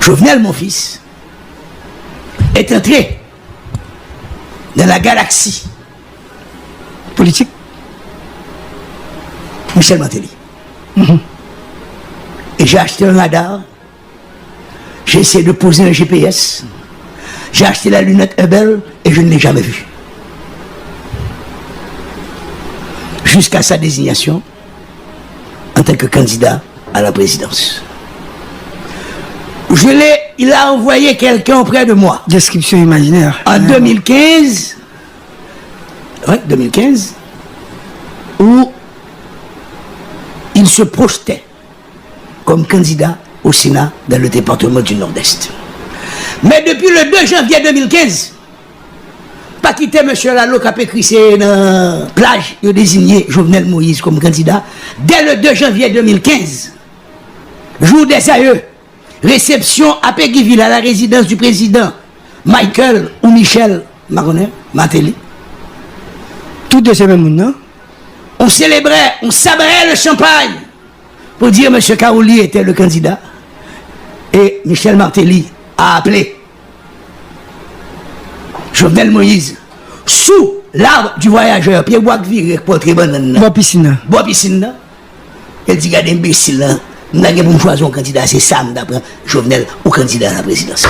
Jovenel, mon fils, est entré dans la galaxie politique. Michel Martelly. Et j'ai acheté un radar, j'ai essayé de poser un GPS, j'ai acheté la lunette Hubble et je ne l'ai jamais vu. Jusqu'à sa désignation en tant que candidat à la présidence. Il a envoyé quelqu'un auprès de moi. Description imaginaire. En 2015, ouais, 2015, où il se projetait comme candidat au Sénat dans le département du Nord-Est. Mais depuis le 2 janvier 2015, pas quitter M. Lalo qui a écrit dans la plage, il a désigné Jovenel Moïse comme candidat. Dès le 2 janvier 2015, jour des aïeux, réception à Péguiville à la résidence du président Michael ou Michel Martelly. Tout de ces mêmes non? On célébrait, on sabrait le champagne pour dire M. Kaouli était le candidat. Et Michel Martelly a appelé Jovenel Moïse sous l'arbre du voyageur, Pierre Bois-Viré, pour très bonne. Bois piscine. Bois piscine. Il dit, regardez, imbécile, là. Nous avons choisi un candidat, c'est Sam d'après Jovenel, au candidat à la présidence.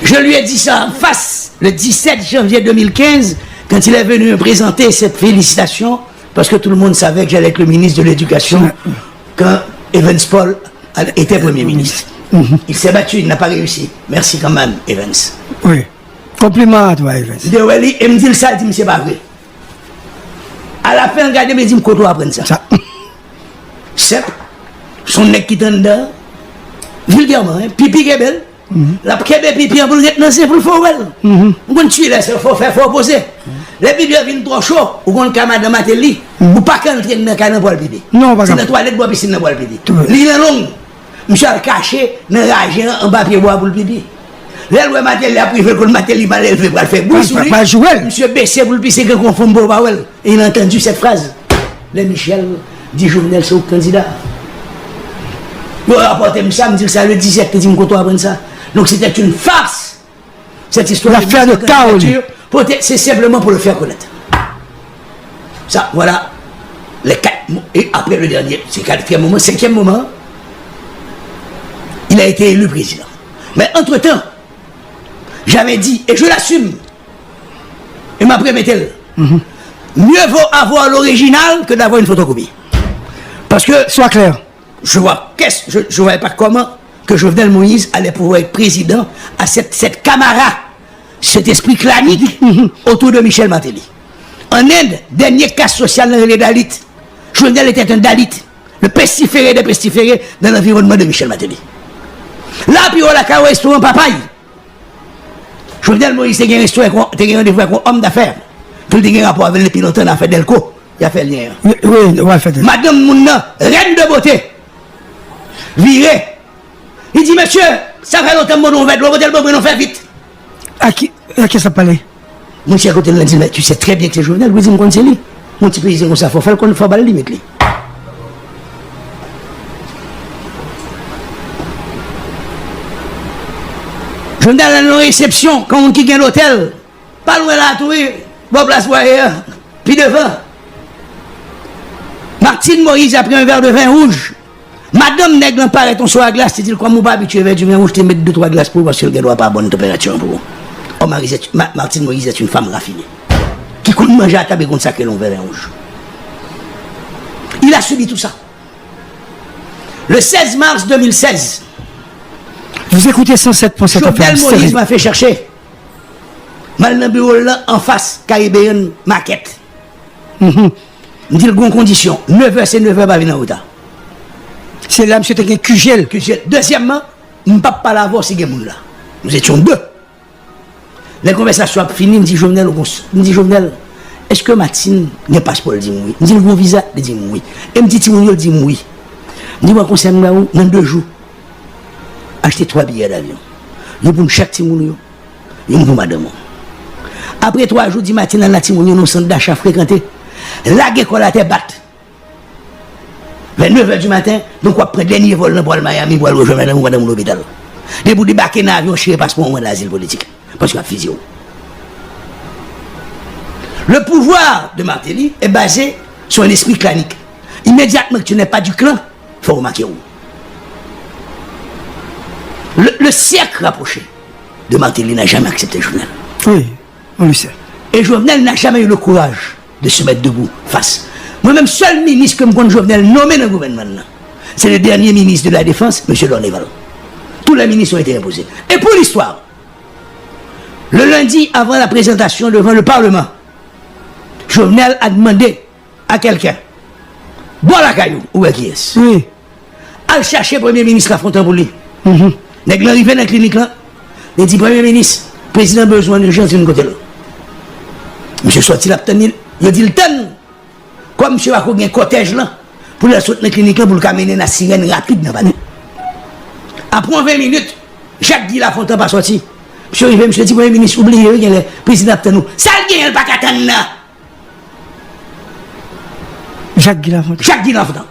Je lui ai dit ça en face le 17 janvier 2015, quand il est venu me présenter cette félicitation, parce que tout le monde savait que j'allais être le ministre de l'Éducation quand Evans Paul était Premier ministre. Il s'est battu, il n'a pas réussi. Merci quand même, Evans. Oui. Compliment à toi, Evans. Il me dit ça, il dit, c'est pas vrai. À la fin, regardez, il me dit, qu'on doit apprendre ça. C'est son nez qui est dedans, vulgairement, pipi qui est belle. La pipi pipi en boule, non, c'est pour le faux, on tue là, c'est faut faire, faut poser. Les pipi viennent trop chaud, ou qu'on camarade de Martelly, ou pas qu'un train de canne pour le pipi. Non, pas c'est la toilette bois piscine pour le pipi. L'île est longue, monsieur a caché, dans l'argent, en papier bois pour le pipi. Là, le Martelly a privé que le Martelly mal élevé pour le faire bouille sur lui. Monsieur baissé pour le pisser que confond pour Bawel. Et il a entendu cette phrase. Le Michel dit Jovenel, c'est au candidat. Vous rapportez ça, me dit ça le 17, que dit me qu'on apprendre ça. Donc c'était une farce. Cette histoire. L'affaire de Kaouli. C'est simplement pour le faire connaître. Ça, voilà. Les 4 mots. Et après le dernier, c'est 4e moment, 5e moment, il a été élu président. Mais entre-temps, j'avais dit, et je l'assume, et ma prémételle, mieux vaut avoir l'original que d'avoir une photocopie. Parce que, sois clair, je ne voyais pas comment que Jovenel Moïse allait pouvoir être président à cette camarade, cet esprit clanique autour de Michel Martelly. En Inde, dernier cas social dans les Dalits, Jovenel était un Dalit, le pestiféré des pestiférés dans l'environnement de Michel Martelly. Là, puis on a un restaurant papaye. Jovenel Moïse a un rendez-vous avec un homme d'affaires. Tout le un rapport avec le pilote en affaire d'Elco. Il a fait le lien. Oui, on va faire. Madame Mouna, reine de beauté, virée. Il dit, monsieur, ça fait longtemps que nous on fait vite. À qui ça parlait? Mon cher côté, il dit, tu sais très bien que c'est Jovenel, vous dites, mon petit président, comme ça, il faut faire qu'on faut pas le limite. Jovenel a une réception, quand on quitte l'hôtel, pas loin là, tout, bon place pour ailleurs, puis devant. Martine Moïse a pris un verre de vin rouge. Madame Nègre paraît ton soir à glace, c'est-à-dire comme on pas habitué avec du vin rouge, tu mets 2-3 glaces pour parce qu'elle ne doit pas bonne température pour vous. Oh, Martine Moïse est une femme raffinée, qui compte manger à table et compte ça que l'on verre rouge. Il a subi tout ça. Le 16 mars 2016, vous écoutez 107.7 Jovenel Moïse m'a fait chercher. Mal dans le bureau là, en face, Caribbean Market. Me dit le bon condition. 9h, c'est 9h, pas venir en retard. C'est là, monsieur, t'es QGL. Deuxièmement, je ne peux pas l'avoir ces gens là. Nous étions deux. La conversation a fini, me dit Jovenel, est-ce que Martine n'est pas pour le dire oui? Me dit le bon visa, il dit oui. Et me dit Timounio, il dit oui. Me dit moi, concerne là où, dans 2 jours, acheter 3 billets d'avion. Il pour chaque Timounio, il pour madame. Après 3 jours, dit Martine, la Timounio, nous centre d'achat fréquenté. La guécolle a été batte. Vers 9h du matin, donc on prend le dernier vol pour le Miami pour aller rejoindre madame l'hôpital. Dès pour débarquer dans l'avion, je ne passe pas au moins l'asile politique. Parce qu'il y a physio. Le pouvoir de Martelly est basé sur un esprit clanique. Immédiatement que tu n'es pas du clan, il faut remarquer où. Le cercle rapproché de Martelly n'a jamais accepté Jovenel. Oui, on le sait. Et Jovenel n'a jamais eu le courage de se mettre debout face. Moi-même, seul ministre que me Jovenel nommé dans le gouvernement, c'est le dernier ministre de la Défense, M. Lorneval. Tous les ministres ont été imposés. Et pour l'histoire, le lundi, avant la présentation devant le Parlement, Jovenel a demandé à quelqu'un, bon la caillou, où est qui est-ce? Oui. À chercher le Premier ministre à Fontaine pour lui. Nèg l'arrivé dans la clinique là, il dit Premier ministre, président a besoin d'urgence d'une côté là. Monsieur sorti là, il dit le temps. Comme monsieur a un cortège là, pour la sortir dans la clinique là, pour le mener la sirène rapide dans la bataille. Après 20 minutes, Jacques dit la Fontaine pas sorti. Monsieur arrivé, monsieur dit Premier ministre, oubliez qu'il est président de nous. Ça le gagne, il pas qu'à là. Jacques Guilafant. Jacques Guilafant.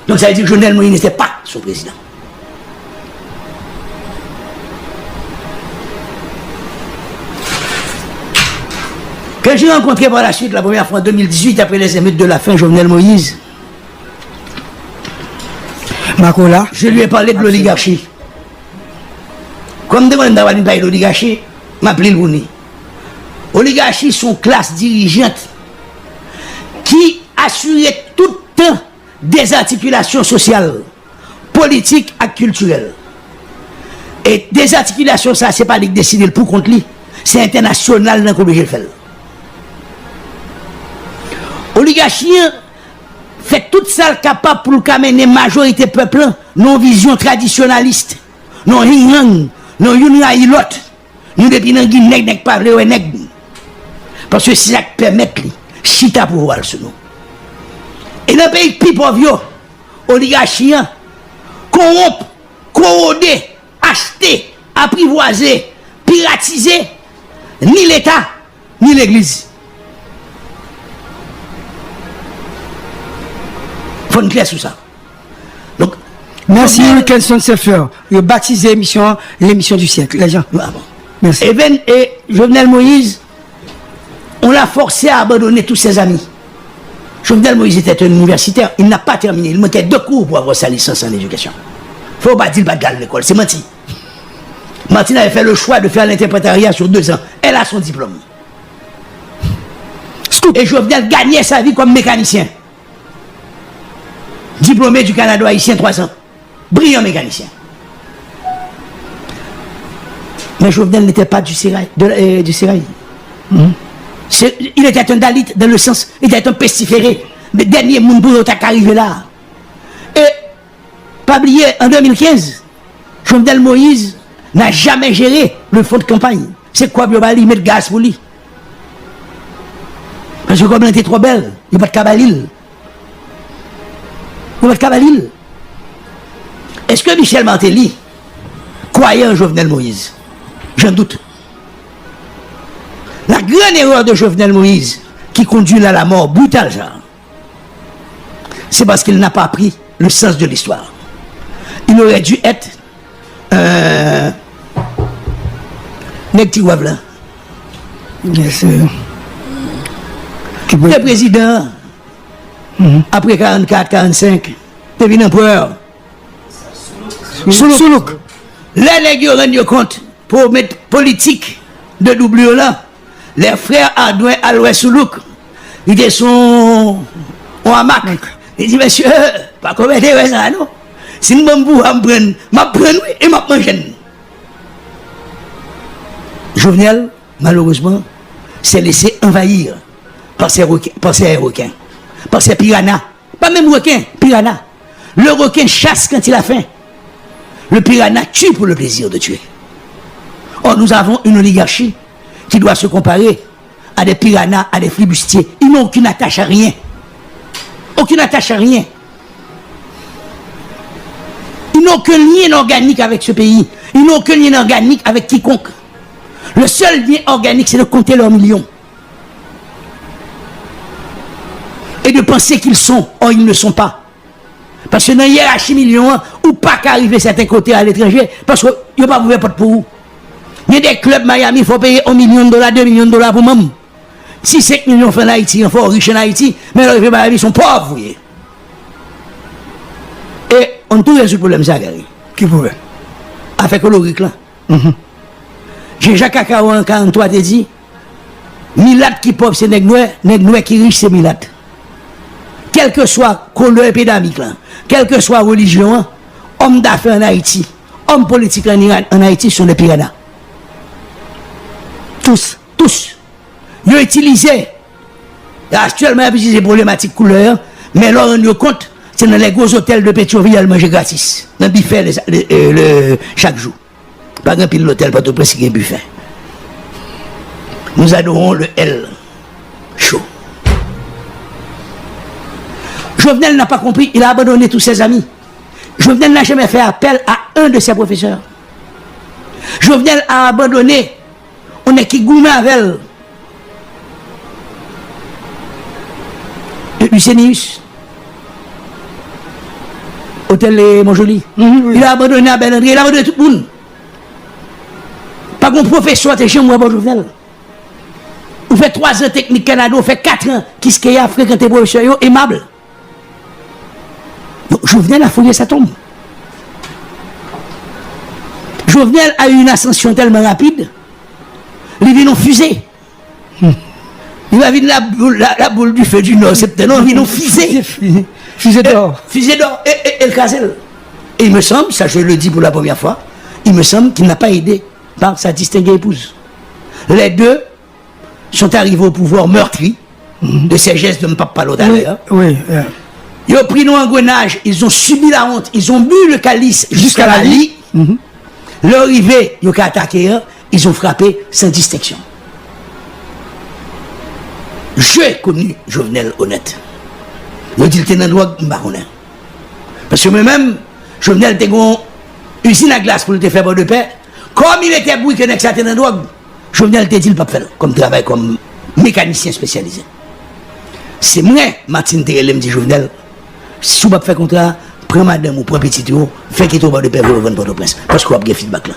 Donc ça veut dire que Jovenel Moïse n'était pas son président. Quand j'ai rencontré par la suite, la première fois en 2018, après les émeutes de la faim, Jovenel Moïse, Makola, je lui ai parlé de l'oligarchie. Comme demande d'avoir une paille d'oligarchie, m'appelé le Bouni. Oligarchie sont classes dirigeantes qui assuraient tout le temps des articulations sociales, politiques et culturelles. Et des articulations, ça, c'est pas lui qui décide pour contre lui, c'est international dans le fait. Oligarchie fait tout ça capable pour amener majorité peuple, non vision traditionnaliste, non hing non yunayilot, nous depuis dans Guinée, n'est pas vrai, parce que c'est ça qui permet chita pour voir ce nom. Et dans le pays plus pauvre, oligarchie, corrompre, corroder, acheter, apprivoiser, piratiser, ni l'État, ni l'Église. Il faut une clair sur ça. Donc, merci Wilkinson Seffer. Il a baptisé l'émission du siècle. Les gens. Ah bon. Merci. Et Jovenel Moïse, on l'a forcé à abandonner tous ses amis. Jovenel Moïse était un universitaire, il n'a pas terminé, il manquait 2 cours pour avoir sa licence en éducation. Il ne faut pas dire qu'il va l'école, c'est menti. Martine avait fait le choix de faire l'interprétariat sur 2 ans. Elle a son diplôme. Et Jovenel gagnait sa vie comme mécanicien. Diplômé du Canada haïtien 3 ans. Brillant mécanicien. Mais Jovenel n'était pas du Sérail. Il était un Dalit dans le sens, il était un pestiféré. Le dernier monde pour arriver là. Et, pas oublier, en 2015, Jovenel Moïse n'a jamais géré le fonds de campagne. C'est quoi, il met le gaz pour lui. Parce que comme elle était trop belle, il n'y a pas de cabalil. Est-ce que Michel Martelly croyait en Jovenel Moïse? J'en doute. La grande erreur de Jovenel Moïse qui conduit à la mort brutale, c'est parce qu'il n'a pas appris le sens de l'histoire. Il aurait dû être Necti-Wavla. Le président, après 44-45, devient empereur. Soulouk. Les nègres rendent compte pour mettre politique de double là. Les frères Adouin Aloué Soulouk, ils étaient son hamac. Ils disent, monsieur, pas commettre ça, non? Si nous m'apprendre, et m'apprendre. Jovenel, malheureusement, s'est laissé envahir par ces requins, par ces piranhas. Pas même requins, piranhas. Le requin chasse quand il a faim. Le piranha tue pour le plaisir de tuer. Or, nous avons une oligarchie qui doit se comparer à des piranhas, à des flibustiers. Ils n'ont aucune attache à rien. Aucune attache à rien. Ils n'ont aucun lien organique avec ce pays. Ils n'ont aucun lien organique avec quiconque. Le seul lien organique, c'est de compter leurs millions. Et de penser qu'ils sont, or ils ne sont pas. Parce que dans la hiérarchie million, ou pas qu'arriver à certains côtés à l'étranger, parce que n'y a pas ouvert porte pour vous. Il y a des clubs Miami, il faut payer $1 million, $2 millions pour même. Si 5 millions en Haïti, il faut riche en Haïti, mais les Miami sont pauvres, vous voyez. Et on trouve ce problème, ça, Gary. Qui problème? Avec le là. Jean-Jacques Akao en 43 te dit, Milat qui pauvre, c'est nèg qui riche, c'est Milat. Quelle que soit couleur épidémique, quelle que soit religion, hommes d'affaires en Haïti, hommes politiques en Haïti sont des piranhas. Tous. Ils ont utilisé, actuellement, il y a des problématiques couleur, mais là, on nous compte, c'est dans les gros hôtels de Pétionville, à manger gratis, dans le buffet chaque jour. Pas grand pile l'hôtel, pas tout près, c'est un buffet. Nous adorons le L chaud. Jovenel n'a pas compris, il a abandonné tous ses amis. Jovenel n'a jamais fait appel à un de ses professeurs. Jovenel a abandonné. On est qui gourmet avec elle. Lucenius. Hôtel Montjoli. Il a abandonné à Ben André, il a abandonné tout le monde. Pas qu'on professeur, t'es chez moi, bon Jovenel. Vous faites 3 ans technique Canada, vous faites 4 ans qui se a fréquenté professeur aimable. Jovenel a fouillé sa tombe. Jovenel a eu une ascension tellement rapide, il vit en fusée. Il va venir la boule du feu du Nord, non, il vit en fusée. Fusée d'or. Fusée d'or et le casel. Et il me semble, ça je le dis pour la première fois, il me semble qu'il n'a pas aidé par sa distinguée épouse. Les deux sont arrivés au pouvoir meurtri de ces gestes de Mpapa d'ailleurs. Oui. Ils ont pris nos engrenages, ils ont subi la honte, ils ont bu le calice jusqu'à la lie. Leur arrivée, ils ont attaqué, ils ont frappé sans distinction. J'ai connu Jovenel honnête. Je dis qu'il était dans le droit, parce que moi-même, Jovenel était une usine à glace pour le faire de paix. Comme il était bouillé que ça était dans le droit, Jovenel était dit le pas faire comme travail, comme mécanicien spécialisé. C'est moi, Martine Terrel, me dit Jovenel, si vous ne faites pas contrat, prends madame ou prends petit tour, faites qu'il tombe de paix pour vendre Port-au-Prince. Parce qu'on a bien feedback là.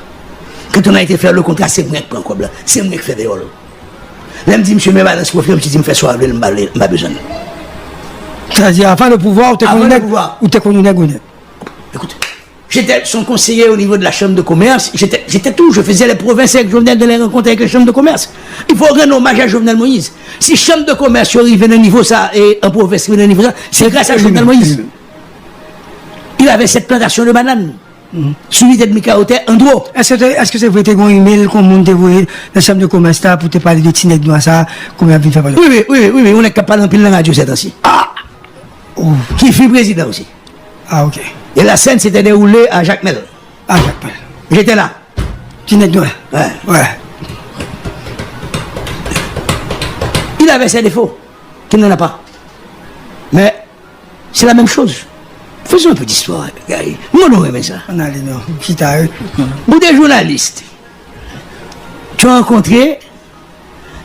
Quand on a été faire le contrat, c'est moi qui prends quoi là. C'est moi qui fais des rôles. Là, me dit, monsieur, mes balances pour faire, je dis, me fait soir, je m'a besoin. C'est-à-dire, avant le pouvoir, ou t'es connu nègre. Écoute, j'étais son conseiller au niveau de la chambre de commerce, j'étais tout, je faisais les provinces avec Jovenel de les rencontrer avec les chambres de commerce. Il faut rendre hommage à Jovenel Moïse. Si chambre de commerce arrive à un niveau ça, et un province arrive à un niveau ça, c'est grâce à Jovenel Moïse. Il avait cette plantation de bananes. Celui de Mika Hotel, en gros. Est-ce que c'est vrai que tu as un email qu'on monte dans la chambre de commerce pour te parler de Tinec dans ça, comme il a pu faire parler? Oui, on est capable d'en pile dans la radio cette temps-ci. Qui fut président aussi. Ok. Et la scène s'était déroulée à Jacmel. Jacmel. J'étais là. Tinec Noir. Ouais. Il avait ses défauts, qu'il n'en a pas. Mais c'est la même chose. Faisons un peu d'histoire, gars. Moi, on aime ça. On a les noms. Qui t'a eu? Pour des journalistes, tu as rencontré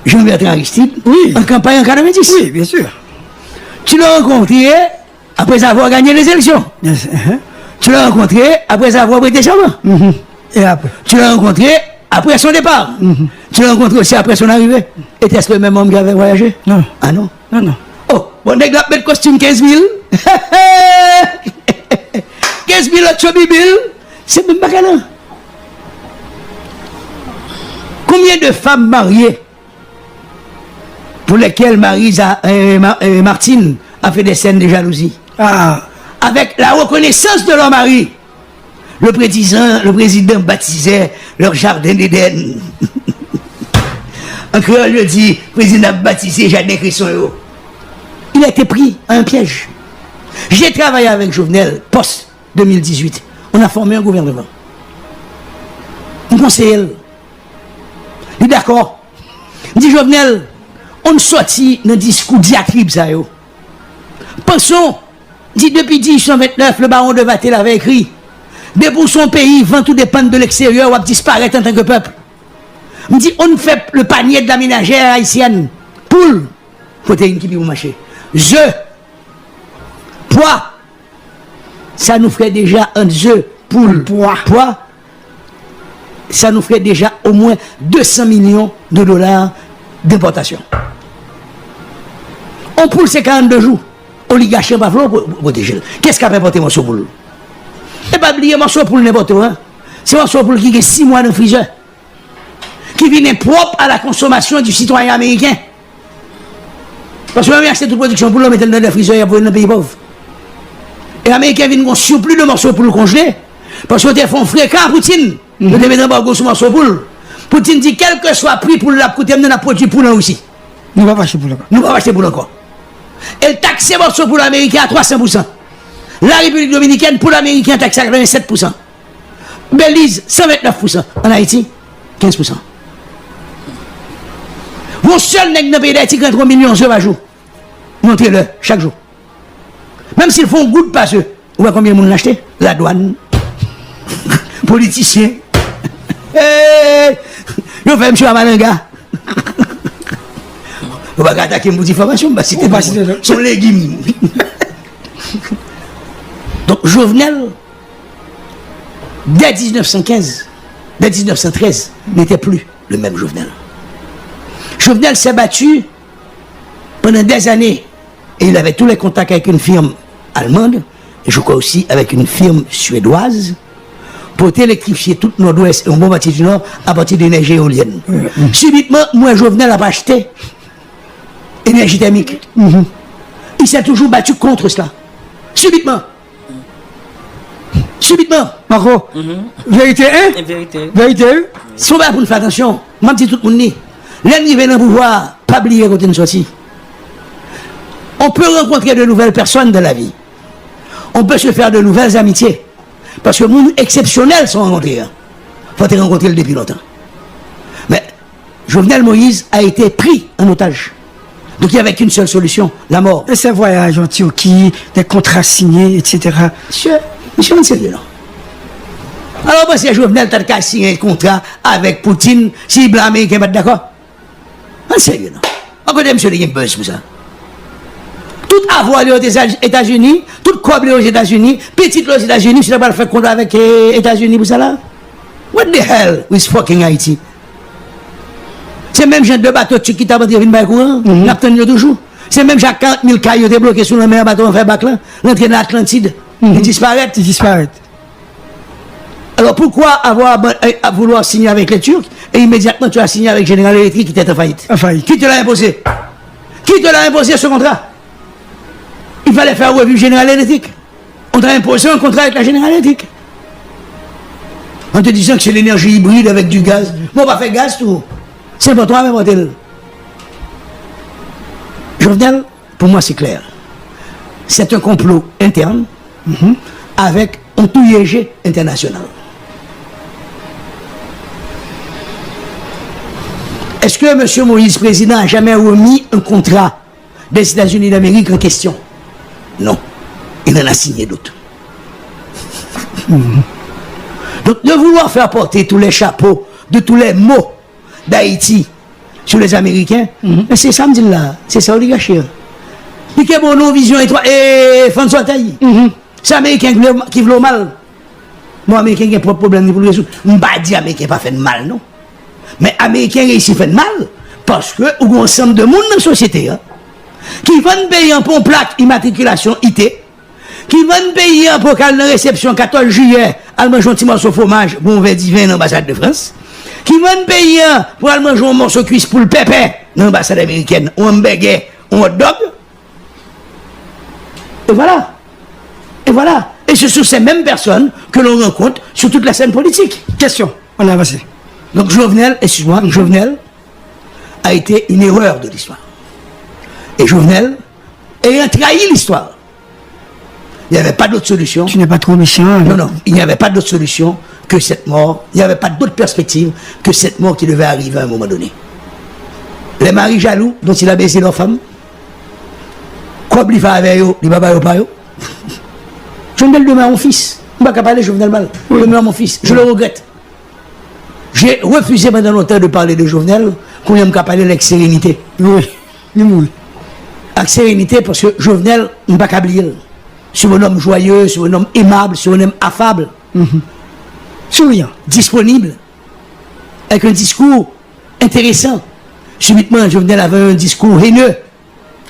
Jean-Bertrand Aristide en campagne en 90. Oui, bien sûr. Tu l'as rencontré après avoir gagné les élections. Tu l'as rencontré après avoir prêté serment. Et après? Tu l'as rencontré après son départ. Tu l'as rencontré aussi après son arrivée. Était-ce le même homme qui avait voyagé? Non. Ah non? Non. Oh, bon, on a mettre costume 15 000. 15 000 autres bibil. C'est même pas galant. Combien de femmes mariées pour lesquelles Martine a fait des scènes de jalousie? Avec la reconnaissance de leur mari. Le président baptisait leur jardin d'Éden. Un créole lui dit, le président a baptisé jardin Crisson. Il a été pris à un piège. J'ai travaillé avec Jovenel, post-2018. On a formé un gouvernement. Un conseiller. Il est d'accord. Il dit Jovenel, on sortit dans le discours diatribe ça. Pensons, dit depuis 1829, le baron de Vatel avait écrit, mais pour son pays, vent tout dépend de l'extérieur, ou à disparaître en tant que peuple. Il dit, on fait le panier de la ménagère haïtienne. Poule, protéine qui peut marcher. Poids, ça nous ferait déjà un œuf pour le poids. Ça nous ferait déjà au moins 200 millions de dollars d'importation. On poule ces 42 jours. Oligarchie pas pour protéger. Qu'est-ce qu'a fait porter morceau poule? Et pas oublier morceau poule n'importe où. C'est morceau poule qui a 6 mois de freezer. Qui vient propre à la consommation du citoyen américain. Parce que même acheter toute production pour le mettre dans le freezer pour un pays pauvre. Et les Américains viennent un surplus de morceaux pour le congeler. Parce qu'ils font fréquent à Poutine. Ils mettent un embargo sur morceau poule. Poutine dit quel que soit le prix pour la coûter, nous avons produit pour nous aussi. Nous ne pouvons pas acheter pour le corps. Nous ne pouvons pas acheter pour le corps. Elle taxe morceau pour l'Américain à 300%. La République dominicaine pour l'Américain taxe à 87%. Belize 129%. En Haïti 15%. Mon seul nègre dans le pays d'Haïti qui 3 millions d'euros par jour. Montrez-le chaque jour. Même s'ils font goutte pas eux. Vous voyez combien de monde l'acheter? La douane. Politiciens. Yo fait monsieur Amalanga. Vous ne pouvez pas attaquer une information, parce que c'était son légume. Donc Jovenel, dès 1915, dès 1913, n'était plus le même Jovenel. Jovenel s'est battu pendant des années et il avait tous les contacts avec une firme allemande et je crois aussi avec une firme suédoise pour électrifier tout le nord-ouest et un bon partie du nord à partir d'énergie éolienne. Subitement, moi Jovenel a acheté énergie thermique. Il s'est toujours battu contre cela. Subitement. Subitement. Marco, vérité, hein? Vérité. Si on va pour nous faire attention, même si tout le monde dit, l'ennemi vient dans le pouvoir, pas oublier quand une sortie. On peut rencontrer de nouvelles personnes dans la vie. On peut se faire de nouvelles amitiés. Parce que les gens exceptionnels sont rencontrés. Il faut te rencontrer depuis longtemps. Mais Jovenel Moïse a été pris en otage. Donc il n'y avait qu'une seule solution, la mort. Et ces voyages en Turquie, des contrats signés, etc. Monsieur, on sérieux, non? Alors, moi, c'est Jovenel qui a signé un contrat avec Poutine, si blanc américain n'est pas d'accord? On sérieux, non? On connaît monsieur qui buzz pour ça. Tout avoir aux États-Unis, tout coble aux États-Unis, petit aux États-Unis, tu n'as pas fait contrat avec les États-Unis pour ça là? What the hell is fucking Haïti? C'est même genre de bateau qui t'a battu une balle courant, l'obtenir toujours. C'est même genre 40 000 cailloux bloqués sur le mer bateau en fait bac là, l'entrée dans l'Atlantide, ils disparaissent. Ils disparaissent. Alors pourquoi à vouloir signer avec les Turcs et immédiatement tu as signé avec General Electric qui était en faillite? Qui te l'a imposé? Qui te l'a imposé ce contrat? Il fallait faire revue General Electric. On t'a imposé un contrat avec la General Electric. En te disant que c'est l'énergie hybride avec du gaz. Bon, on va faire gaz tout. C'est pour toi, même hôtel. Jovenel, pour moi, c'est clair. C'est un complot interne avec un touillégé international. Est-ce que M. Moïse, président, a jamais remis un contrat des États-Unis d'Amérique en question? Non. Il en a signé d'autres. Donc, de vouloir faire porter tous les chapeaux de tous les mots d'Haïti sur les Américains, c'est ça, me dit là, c'est ça, oligarchie. Et que bon, nos visions étroites, et François Tailly, c'est Américain qui veut mal. Moi, Américain qui a pas de problème pour le résoudre. Je ne vais pas dire Américain pas fait de mal, non. Mais Américain réussit fait de mal parce que, ou un ensemble de monde dans la société, qui vont payer pour une plaque immatriculation IT, qui vont payer pour une réception 14 juillet, à manger un petit morceau de fromage, bon verre divin dans l'ambassade de France, qui vont payer pour aller manger un morceau de cuisse pour le pépé dans l'ambassade américaine, ou un burger, ou un hot dog. Et voilà. Et voilà. Et ce sont ces mêmes personnes que l'on rencontre sur toute la scène politique. Question, on a avancé. Donc Jovenel, excuse-moi, Jovenel a été une erreur de l'histoire. Et Jovenel ayant trahi l'histoire. Il n'y avait pas d'autre solution. Tu n'es pas trop méchant. Non, non, il n'y avait pas d'autre solution que cette mort. Il n'y avait pas d'autre perspective que cette mort qui devait arriver à un moment donné. Les maris jaloux dont il a baisé leur femme, quoi il fait avec eux, il va pas eux. Jovenel demain mon fils. Je ne vais pas parler Jovenel mal. Demain mon fils. Je le regrette. J'ai refusé pendant longtemps de parler de Jovenel, qu'on aime qu'à parler avec sérénité. Oui, avec sérénité, parce que Jovenel, je ne vais pas oublier. sur un homme joyeux, sur un homme aimable, sur un homme affable, Souriant. disponible, avec un discours intéressant. Subitement, Jovenel avait un discours haineux.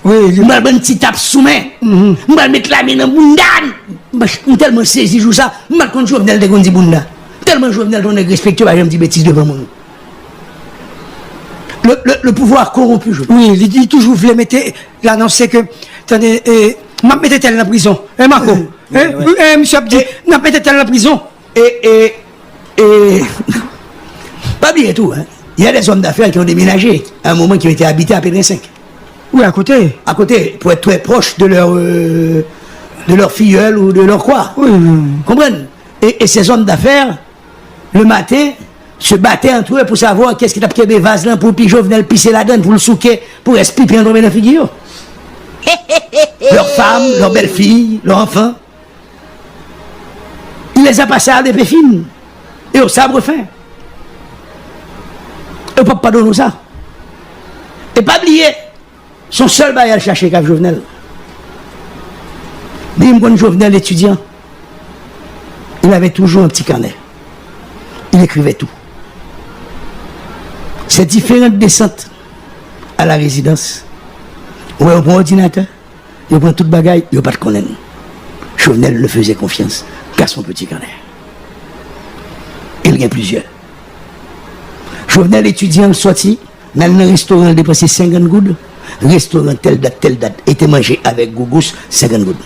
Oui, Je vais un petit tape sous main. Je vais mettre la main dans le bunda. Je suis tellement saisi, je joue ça. Je vais contre Jovenel de Gondi Bunda. Tellement Jovenel est respectueux, je me dis bêtises devant moi. Le pouvoir corrompu, je oui, il dit toujours, vous mettez, l'annoncer que, attendez, m'a mettez tel dans la prison. Hein, Marco? Monsieur Abdi, m'a mettez tel dans la prison. Et pas bien tout, hein. Il y a des hommes d'affaires qui ont déménagé à un moment qui ont été habités à Pénin 5. Oui, à côté. À côté, pour être très proche de leur filleule ou de leur quoi. Oui. Comprenez? Et ces hommes d'affaires, le matin, se battaient entre eux pour savoir qu'est-ce qui t'a pris des vases là pour Jovenel pisser la donne, pour le souquer, pour respirer un dans la figure. Leurs femmes, leurs belles-filles, leurs enfants. Il les a passés à des péfines et au sabre fin. Et pas donner ça. Et pas oublier, son seul bail à chercher qu'à Jovenel. Bim, quand Jovenel étudiant, il avait toujours un petit carnet. Il écrivait tout. Ces différentes descentes à la résidence, on prend l'ordinateur, on prend toute bagaille, il n'y a pas de connaître. Jovenel le faisait confiance qu'à son petit carnet. Il y a plusieurs. Jovenel étudiant sorti, dans un restaurant, il dépensé 50 gouttes. Restaurant telle date, était mangé avec Gougous, 50 gouttes.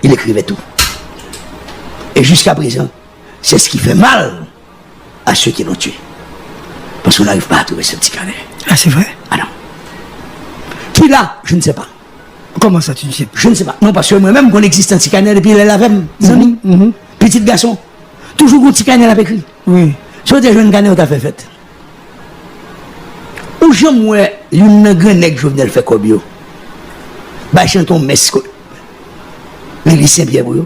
Il écrivait tout. Et jusqu'à présent, c'est ce qui fait mal à ceux qui l'ont tué. Parce qu'on n'arrive pas à trouver ce petit carnet. Ah, c'est vrai? Ah non. Qui l'a? Je ne sais pas. Comment ça, tu ne sais pas? Je ne sais pas. Non, parce que moi-même, qu'on existe un petit carnet depuis la veine, petit garçon. Toujours un petit carnet avec lui. Oui. Sur des jeunes carnets, on t'a fait. Ou je moi, une grande Jovenel fait comme yo. Bah, chanton mesco. Mais les Saint-Pierre, vous.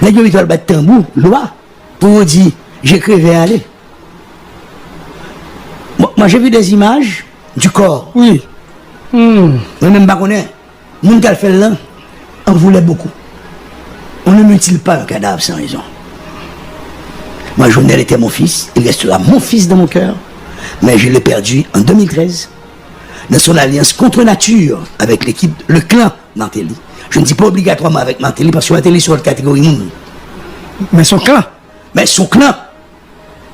Là, il y a le tambour, loi, pour dire, j'écrivais aller. Moi, j'ai vu des images du corps. Oui. Moi-même, je connais. Moun qui a fait là, on voulait beaucoup. On ne mutile pas un cadavre sans raison. Moi, Jovenel était mon fils, il restera mon fils dans mon cœur, mais je l'ai perdu en 2013 dans son alliance contre nature avec l'équipe, le clan Martelly. Je ne dis pas obligatoirement avec Martelly parce que Martelly sur la catégorie monde. Mais son clan. Mais son clan.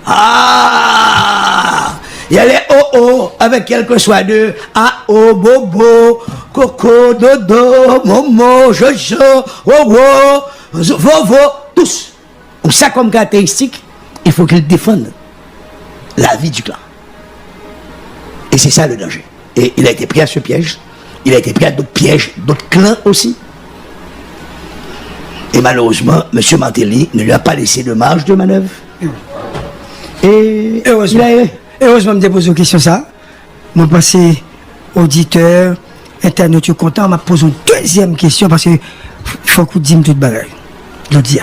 Ah! Il y a les oh avec quel que soit de A-O, Bobo, Coco, Dodo, Momo, Jojo, Wowo, Vovo, tous. Ou ça comme caractéristique, il faut qu'ils défendent la vie du clan. Et c'est ça le danger. Et il a été pris à ce piège. Il a été pris à d'autres pièges, d'autres clans aussi. Et malheureusement, M. Martelly ne lui a pas laissé de marge de manœuvre. Et heureusement, heureusement, je me pose une question ça. Je vais passer auditeur, internaute content, je me pose une deuxième question parce qu'il faut que vous disiez toute bagaille. Je dis.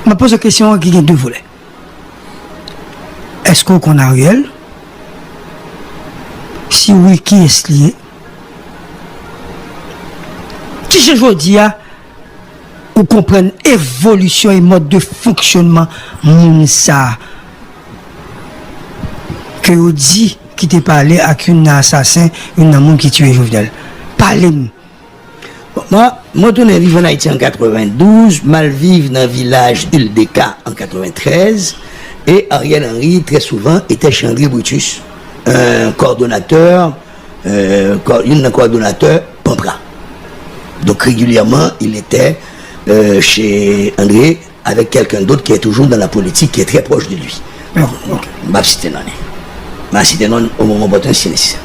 Je me pose une question qui a deux volets. Est-ce qu'on connaît Ariel? Si oui, qui est lié? Si je dis, vous comprenez évolution et mode de fonctionnement, ça que vous dit qui t'est parlé avec un assassin, un homme qui tue Jovenel. Parlez-moi. Moi, je suis vivre en Haïti en 92, mal vivre dans le village Ildeka en 93, et Ariel Henry, très souvent, était chez André Brutus, un coordonnateur Pampra. Donc régulièrement, il était chez André avec quelqu'un d'autre qui est toujours dans la politique, qui est très proche de lui. Bon, okay. Je vais citer non au moment opportun si nécessaire.